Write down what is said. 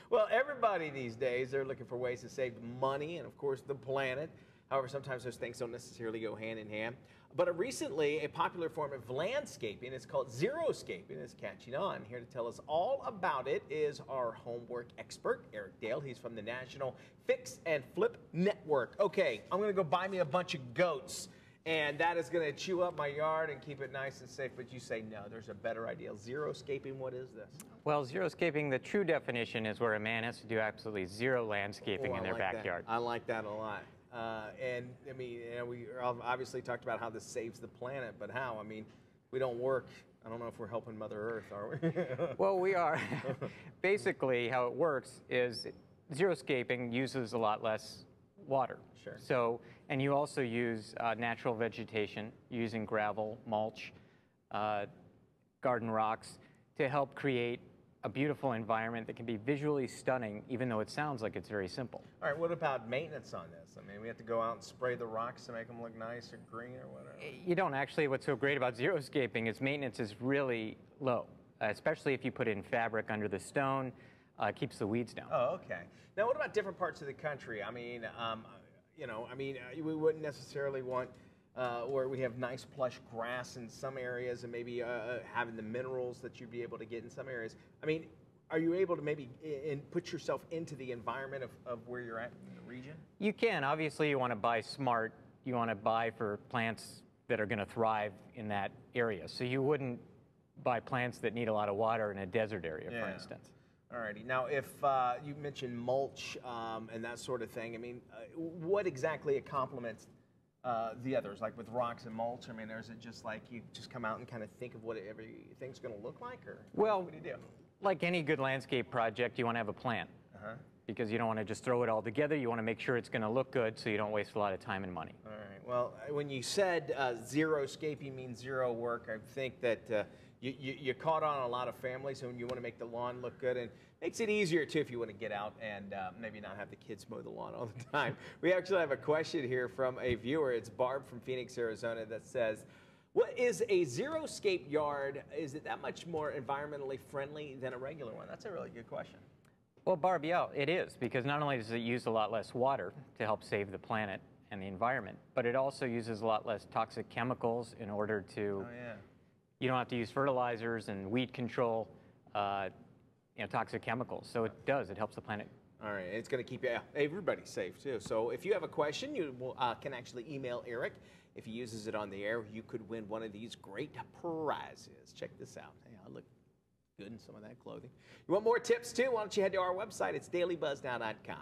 Well, everybody these days, they're looking for ways to save money and, of course, the planet. However, sometimes those things don't necessarily go hand in hand. But recently, a popular form of landscaping is called xeriscaping. It's catching on. Here to tell us all about it is our homework expert, Eric Dale. He's from the National Fix and Flip Network. Okay, I'm going to go buy me a bunch of goats, and that is going to chew up my yard and keep it nice and safe. But you say, no, there's a better idea. Xeriscaping, what is this? Well, xeriscaping, the true definition is where a man has to do absolutely zero landscaping in their backyard. I like that a lot. And I mean, we obviously talked about how this saves the planet, but how? I mean, we don't work. I don't know if we're helping Mother Earth, are we? Well, we are. Basically, how it works is xeriscaping uses a lot less water. Sure. So, and you also use natural vegetation, using gravel, mulch, garden rocks to help create a beautiful environment that can be visually stunning, even though it sounds like it's very simple. All right, what about maintenance on this? I mean, we have to go out and spray the rocks to make them look nice or green or whatever. You don't actually. What's so great about xeriscaping is maintenance is really low, especially if you put in fabric under the stone. Keeps the weeds down. Oh, okay. Now, what about different parts of the country? I mean, we wouldn't necessarily want where we have nice plush grass in some areas and maybe having the minerals that you'd be able to get in some areas. I mean, are you able to maybe put yourself into the environment of where you're at in the region? You can. Obviously, you want to buy smart. You want to buy for plants that are going to thrive in that area. So you wouldn't buy plants that need a lot of water in a desert area, for instance. Alrighty. Now, if you mentioned mulch and that sort of thing, I mean, what exactly it complements the others, like with rocks and mulch? I mean, or is it just like you just come out and kind of think of what everything's going to look like, or well, what do you do? Like any good landscape project, you want to have a plan because you don't want to just throw it all together. You want to make sure it's going to look good, so you don't waste a lot of time and money. All right. Well, when you said xeriscaping means zero work, I think that you caught on a lot of families when you want to make the lawn look good, and makes it easier too if you want to get out and maybe not have the kids mow the lawn all the time. We actually have a question here from a viewer. It's Barb from Phoenix, Arizona, that says, what is a xeriscape yard? Is it that much more environmentally friendly than a regular one? That's a really good question. Well, Barb, yeah, it is, because not only does it use a lot less water to help save the planet and the environment, but it also uses a lot less toxic chemicals in order to, you don't have to use fertilizers and weed control, toxic chemicals. So it does, it helps the planet. All right, it's going to keep everybody safe too. So if you have a question, you can actually email Eric. If he uses it on the air, you could win one of these great prizes. Check this out. Hey, I look good in some of that clothing. You want more tips too? Why don't you head to our website? It's dailybuzz.com.